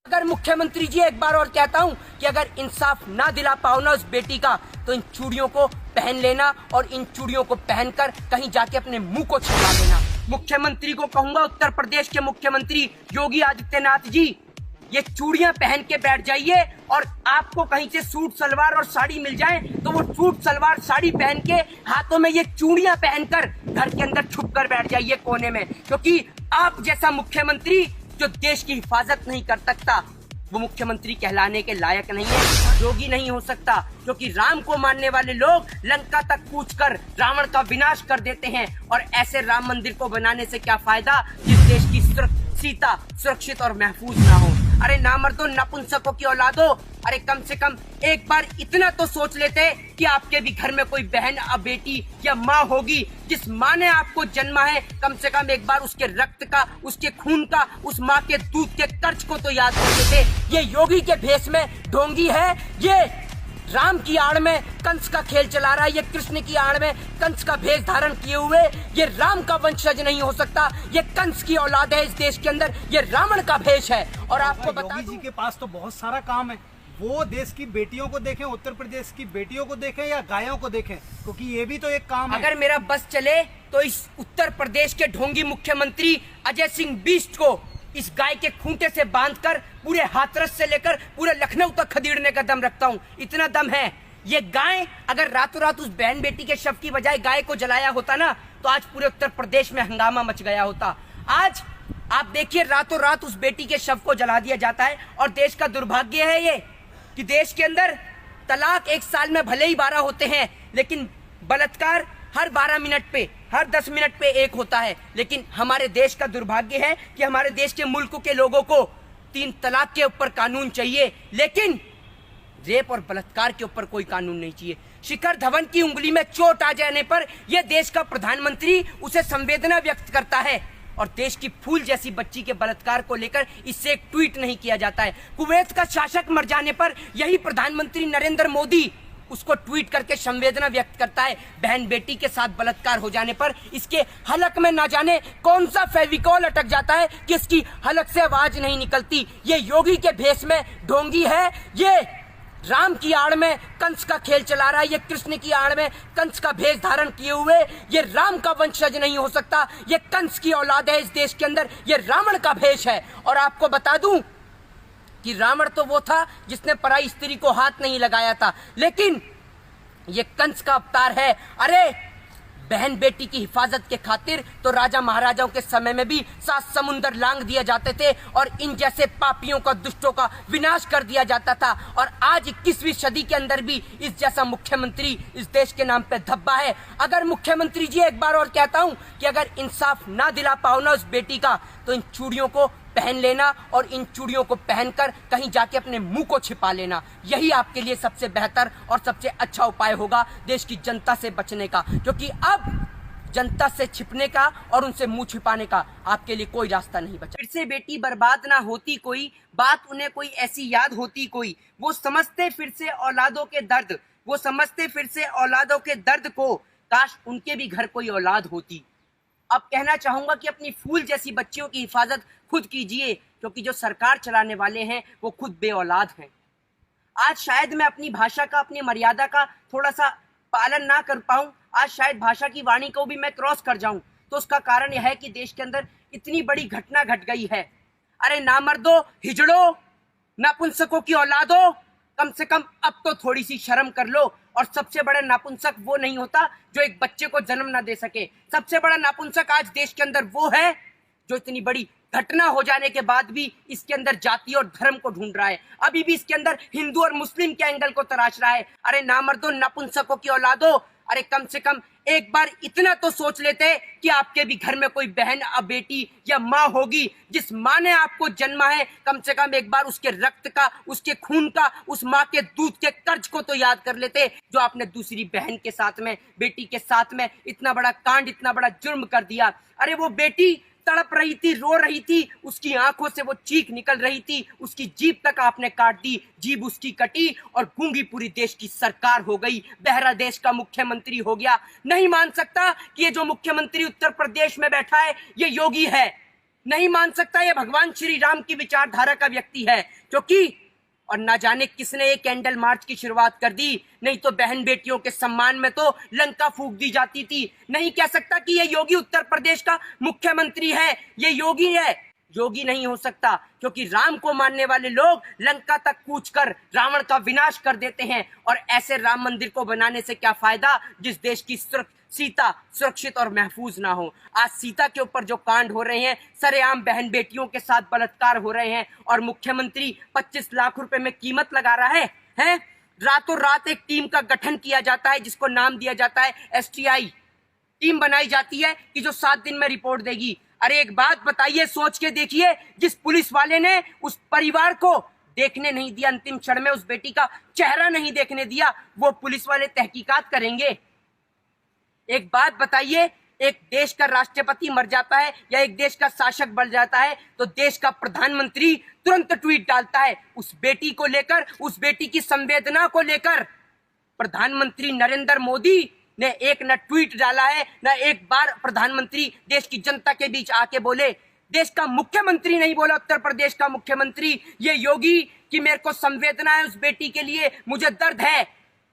अगर मुख्यमंत्री जी एक बार और कहता हूँ कि अगर इंसाफ ना दिला पाओ ना उस बेटी का तो इन चूड़ियों को पहन लेना और इन चूड़ियों को पहनकर कहीं जाके अपने मुंह को छिपा लेना। मुख्यमंत्री को कहूंगा, उत्तर प्रदेश के मुख्यमंत्री योगी आदित्यनाथ जी, ये चूड़ियां पहन के बैठ जाइए और आपको कहीं से सूट सलवार और साड़ी मिल जाए तो वो सूट सलवार साड़ी पहन के हाथों में ये चूड़ियां पहनकर घर के अंदर छुप कर बैठ जाइए कोने में, क्योंकि आप जैसा मुख्यमंत्री जो देश की हिफाजत नहीं कर सकता वो मुख्यमंत्री कहलाने के लायक नहीं है, योगी नहीं हो सकता। क्योंकि राम को मानने वाले लोग लंका तक कूचकर रावण का विनाश कर देते हैं और ऐसे राम मंदिर को बनाने से क्या फायदा जिस देश की सीता सुरक्षित और महफूज ना हो। अरे नामर्दो, नपुंसकों की औलादो, अरे कम से कम एक बार इतना तो सोच लेते कि आपके भी घर में कोई बहन या बेटी या माँ होगी जिस माँ ने आपको जन्मा है। कम से कम एक बार उसके रक्त का, उसके खून का, उस माँ के दूध के कर्ज को तो याद कर लेते। ये योगी के भेष में ढोंगी है, ये राम की आड़ में कंस का खेल चला रहा है, ये कृष्ण की आड़ में कंस का भेष धारण किए हुए ये राम का वंशज नहीं हो सकता। ये कंस की औलाद है इस देश के अंदर, ये रावण का भेष है। और आपको बता योगी जी के पास तो बहुत सारा काम है, वो देश की बेटियों को देखें, उत्तर प्रदेश की बेटियों को देखें या गायों को देखें, क्योंकि ये भी तो एक काम है। अगर मेरा बस चले तो इस उत्तर प्रदेश के ढोंगी मुख्यमंत्री अजय सिंह बिष्ट को इस गाय के खूंटे से बांधकर पूरे हाथरस से लेकर पूरे लखनऊ तक खदेड़ने का दम रखता हूँ। इतना दम है। ये गाय अगर रातों रात उस बहन बेटी के शव की बजाय गाय को जलाया होता ना तो आज पूरे उत्तर प्रदेश में हंगामा मच गया होता। आज आप देखिए, रातों रात उस बेटी के शव को जला दिया जाता है। और देश का दुर्भाग्य है ये कि देश के अंदर तलाक एक साल में भले ही 12 होते हैं, लेकिन बलात्कार हर 12 मिनट पे, हर 10 मिनट पे एक होता है। लेकिन हमारे देश का दुर्भाग्य है कि हमारे देश के मुल्क के लोगों को 3 तलाक के ऊपर कानून चाहिए, लेकिन रेप और बलात्कार के ऊपर कोई कानून नहीं चाहिए। शिखर धवन की उंगली में चोट आ जाने पर यह देश का प्रधानमंत्री उसे संवेदना व्यक्त करता है और देश की फूल जैसी बच्ची के बलात्कार को लेकर इससे एक ट्वीट नहीं किया जाता है। कुवैत का शासक मर जाने पर यही प्रधानमंत्री नरेंद्र मोदी उसको ट्वीट करके संवेदना व्यक्त करता है। बहन बेटी के साथ बलात्कार हो जाने पर इसके हलक में ना जाने कौन सा फेविकॉल अटक जाता है कि इसकी हलक से आवाज नहीं निकलती। ये योगी के भेष में ढोंगी है, ये राम की आड़ में कंस का खेल चला रहा है, ये कृष्ण की आड़ में कंस का भेष धारण किए हुए ये राम का वंशज नहीं हो सकता। ये कंस की औलाद है इस देश के अंदर, ये रावण का भेष है। और आपको बता दूं कि रावण तो वो था जिसने पराई स्त्री को हाथ नहीं लगाया था, लेकिन ये कंस का अवतार है। अरे बहन बेटी की हिफाजत के खातिर तो राजा महाराजाओं के समय में भी 7 समुंदर लांग दिए जाते थे और इन जैसे पापियों का, दुष्टों का विनाश कर दिया जाता था। और आज 21वीं सदी के अंदर भी इस जैसा मुख्यमंत्री इस देश के नाम पे धब्बा है। अगर मुख्यमंत्री जी एक बार और कहता हूं कि अगर इंसाफ ना दिला पाओ ना उस बेटी का तो इन चूड़ियों को पहन लेना और इन चूड़ियों को पहनकर कहीं जाके अपने मुंह को छिपा लेना। यही आपके लिए सबसे बेहतर और सबसे अच्छा उपाय होगा देश की जनता से बचने का, क्योंकि अब जनता से छिपने का और उनसे मुंह छिपाने का आपके लिए कोई रास्ता नहीं बचा। फिर से बेटी बर्बाद ना होती कोई बात, उन्हें कोई ऐसी याद होती कोई, वो समझते फिर से औलादों के दर्द, वो समझते फिर से औलादों के दर्द को, काश उनके भी घर कोई औलाद होती। अब कहना चाहूंगा कि अपनी फूल जैसी बच्चियों की हिफाजत खुद कीजिए, क्योंकि जो सरकार चलाने वाले हैं वो खुद बेऔलाद हैं। आज शायद मैं अपनी भाषा का, अपनी मर्यादा का थोड़ा सा पालन ना कर पाऊं, आज शायद भाषा की वाणी को भी मैं क्रॉस कर जाऊं, तो उसका कारण यह है कि देश के अंदर इतनी बड़ी घटना घट गई है। अरे नामर्दो, हिजड़ो, नपुंसकों की औलादो, कम से कम अब तो थोड़ी सी शर्म कर लो। और सबसे बड़ा नापुंसक वो नहीं होता जो एक बच्चे को जन्म ना दे सके। सबसे बड़ा नापुंसक आज देश के अंदर वो है जो इतनी बड़ी घटना हो जाने के बाद भी इसके अंदर जाति और धर्म को ढूंढ रहा है, अभी भी इसके अंदर हिंदू और मुस्लिम के एंगल को तराश रहा है। अरे नामर्दो, नपुंसकों की औलादो, अरे कम से कम एक बार इतना तो सोच लेते कि आपके भी घर में कोई बहन या बेटी या माँ होगी जिस माँ ने आपको जन्मा है। कम से कम एक बार उसके रक्त का, उसके खून का, उस माँ के दूध के कर्ज को तो याद कर लेते जो आपने दूसरी बहन के साथ में, बेटी के साथ में इतना बड़ा कांड, इतना बड़ा जुर्म कर दिया। अरे वो बेटी तड़प रही थी, रो रही थी, उसकी आंखों से वो चीख निकल रही थी, उसकी जीभ तक आपने काट दी, जीभ उसकी कटी और गूंगी पूरी देश की सरकार हो गई, बहरा देश का मुख्यमंत्री हो गया। नहीं मान सकता कि ये जो मुख्यमंत्री उत्तर प्रदेश में बैठा है ये योगी है, नहीं मान सकता ये भगवान श्री राम की विचारधारा का व्यक्ति है, क्योंकि और ना जाने किसने ये कैंडल मार्च की शुरुआत कर दी। नहीं तो बहन बेटियों के सम्मान में तो लंका फूंक दी जाती थी। नहीं कह सकता कि ये योगी उत्तर प्रदेश का मुख्यमंत्री है, ये योगी है। योगी नहीं हो सकता, क्योंकि राम को मानने वाले लोग लंका तक कूच कर रावण का विनाश कर देते हैं। और ऐसे राम मंदिर को बनाने से क्या फायदा जिस देश की सीता सुरक्षित और महफूज ना हो। आज सीता के ऊपर जो कांड हो रहे हैं, सरेआम बहन बेटियों के साथ बलात्कार हो रहे हैं, और मुख्यमंत्री 25 लाख रुपए में कीमत लगा रहा है? रातों रात एक टीम का गठन किया जाता है जिसको नाम दिया जाता है STI। टीम बनाई जाती है कि जो 7 दिन में रिपोर्ट देगी। अरे एक बात बताइए, सोच के देखिए, जिस पुलिस वाले ने उस परिवार को देखने नहीं दिया, अंतिम क्षण में उस बेटी का चेहरा नहीं देखने दिया, वो पुलिस वाले तहकीकात करेंगे? एक बात बताइए, एक देश का राष्ट्रपति मर जाता है या एक देश का शासक बन जाता है तो देश का प्रधानमंत्री तुरंत ट्वीट डालता है उस बेटी को लेकर, उस बेटी की संवेदना को लेकर। प्रधानमंत्री नरेंद्र मोदी ने एक न ट्वीट डाला है, न एक बार प्रधानमंत्री देश की जनता के बीच आके बोले। देश का मुख्यमंत्री नहीं बोला, उत्तर प्रदेश का मुख्यमंत्री ये योगी, कि मेरे को संवेदना है उस बेटी के लिए, मुझे दर्द है।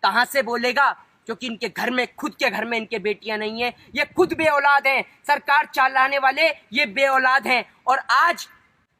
कहां से बोलेगा? क्योंकि इनके घर में, खुद के घर में इनके बेटियां नहीं है, ये खुद बेऔलाद हैं। सरकार चलाने वाले ये बेऔलाद हैं। और आज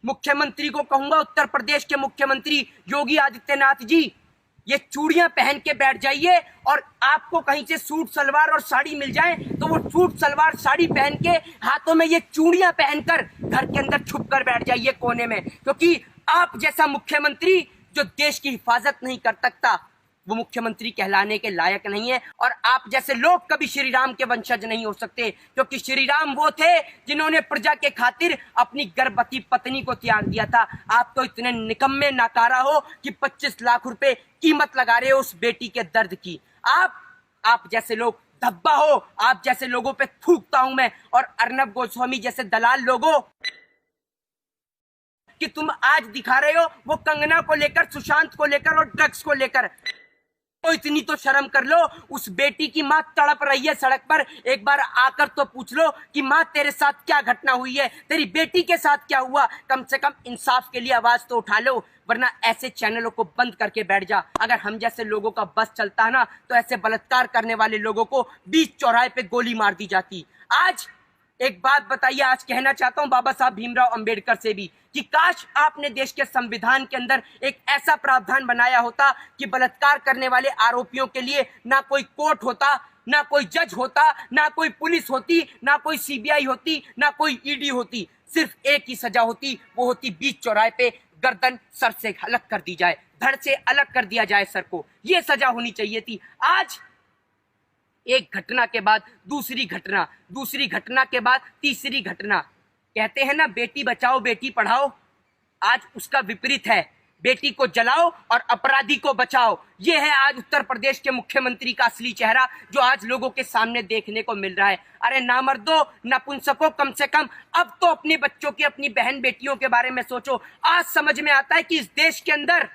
मुख्यमंत्री को कहूंगा, उत्तर प्रदेश के मुख्यमंत्री योगी आदित्यनाथ जी, ये चूड़ियां पहन के बैठ जाइए, और आपको कहीं से सूट सलवार और साड़ी मिल जाए तो वो सूट सलवार साड़ी पहन के हाथों में ये चूड़ियां पहनकर घर के अंदर छुप कर बैठ जाइए कोने में। क्योंकि आप जैसा मुख्यमंत्री जो देश की हिफाजत नहीं कर सकता, वो मुख्यमंत्री कहलाने के लायक नहीं है। और आप जैसे लोग कभी श्री राम के वंशज नहीं हो सकते, क्योंकि श्री राम वो थे जिन्होंने प्रजा के खातिर अपनी गर्भवती पत्नी को त्याग दिया था। आप तो इतने निकम्मे नाकारा हो कि 25 लाख रुपए कीमत लगा रहे हो उस बेटी के दर्द की। आप जैसे लोग धब्बा हो, आप जैसे लोगों पे थूकता हूं मैं। और अर्नब गोस्वामी जैसे दलाल लोगों कि तुम आज दिखा रहे हो वो कंगना को लेकर, सुशांत को लेकर और ड्रग्स को लेकर, तो इतनी तो शर्म कर लो। उस बेटी की मां तड़प रही है सड़क पर, एक बार आकर तो पूछ लो कि मां तेरे साथ क्या घटना हुई है, तेरी बेटी के साथ क्या हुआ। कम से कम इंसाफ के लिए आवाज तो उठा लो, वरना ऐसे चैनलों को बंद करके बैठ जा। अगर हम जैसे लोगों का बस चलता है ना, तो ऐसे बलात्कार करने वाले लोगों को बीच चौराहे पे गोली मार दी जाती। आज एक बात बताइए, आज कहना चाहता हूं बाबा साहब भीमराव अंबेडकर से भी, कि काश आपने देश के संविधान के अंदर एक ऐसा प्रावधान बनाया होता कि बलात्कार करने वाले आरोपियों के लिए ना कोई कोर्ट होता, ना कोई जज होता, ना कोई पुलिस होती, ना कोई CBI होती, ना कोई ED होती। सिर्फ एक ही सजा होती, वो होती बीच चौराहे पे गर्दन सर से अलग कर दी जाए, धड़ से अलग कर दिया जाए सर को। ये सजा होनी चाहिए थी। आज एक घटना के बाद दूसरी घटना, दूसरी घटना के बाद तीसरी घटना। कहते हैं ना, बेटी बचाओ बेटी पढ़ाओ, आज उसका विपरीत है। बेटी को जलाओ और अपराधी को बचाओ। यह है आज उत्तर प्रदेश के मुख्यमंत्री का असली चेहरा, जो आज लोगों के सामने देखने को मिल रहा है। अरे नामर्दो, नपुंसको, कम से कम अब तो अपने बच्चों की, अपनी बहन बेटियों के बारे में सोचो। आज समझ में आता है कि इस देश के अंदर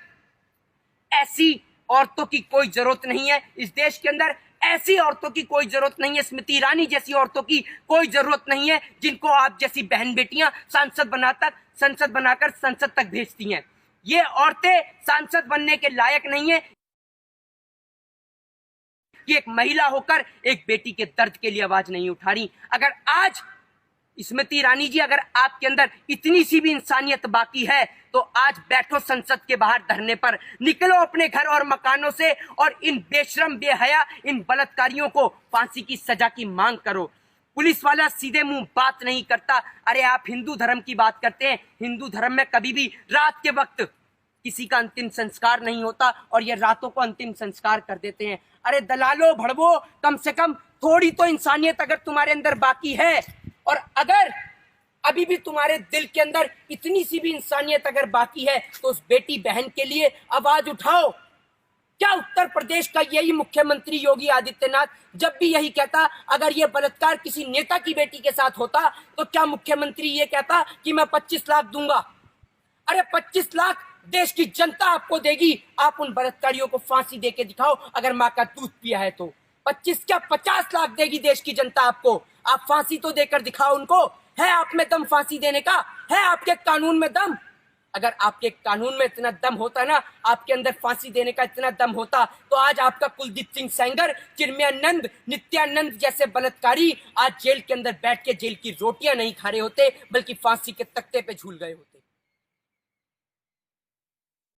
ऐसी औरतों की कोई जरूरत नहीं है। इस देश के अंदर ऐसी औरतों की कोई जरूरत नहीं है, स्मृति ईरानी जैसी औरतों की कोई जरूरत नहीं है, जिनको आप जैसी बहन बेटियां सांसद बनाकर संसद तक भेजती हैं। ये औरतें सांसद बनने के लायक नहीं है कि एक महिला होकर एक बेटी के दर्द के लिए आवाज नहीं उठा रही। अगर आज स्मृति ईरानी जी, अगर आपके अंदर इतनी सी भी इंसानियत बाकी है तो आज बैठो संसद के बाहर धरने पर, निकलो अपने घर और मकानों से और इन बेशरम बेहया, इन बलात्कारियों को फांसी की सजा की मांग करो। पुलिस वाला सीधे मुंह बात नहीं करता। अरे आप हिंदू धर्म की बात करते हैं, हिंदू धर्म में कभी भी रात के वक्त किसी का अंतिम संस्कार नहीं होता और ये रातों को अंतिम संस्कार कर देते हैं। अरे दलालो भड़वो, कम से कम थोड़ी तो इंसानियत अगर तुम्हारे अंदर बाकी है, और अगर अभी भी तुम्हारे दिल के अंदर इतनी सी भी इंसानियत अगर बाकी है, तो उस बेटी बहन के लिए आवाज उठाओ। क्या उत्तर प्रदेश का यही मुख्यमंत्री योगी आदित्यनाथ जब भी यही कहता, अगर ये बलात्कार किसी नेता की बेटी के साथ होता तो क्या मुख्यमंत्री ये कहता कि मैं 25 लाख दूंगा? अरे 25 लाख देश की जनता आपको देगी। आप उन बलात्कारियों को फांसी देके दिखाओ, अगर माँ का दूध पिया है तो। 25 क्या 50 लाख देगी देश की जनता आपको। आप फांसी तो देकर दिखाओ उनको। है आप में दम फांसी देने का? है आपके कानून में दम? अगर आपके कानून में इतना दम होता ना, आपके अंदर फांसी देने का इतना दम होता, तो आज आपका कुलदीप सिंह सेंगर, चिन्मयानंद, नित्यानंद जैसे बलात्कारी आज जेल के अंदर बैठ के जेल की रोटियां नहीं खा रहे होते, बल्कि फांसी के तख्ते पे झूल गए होते।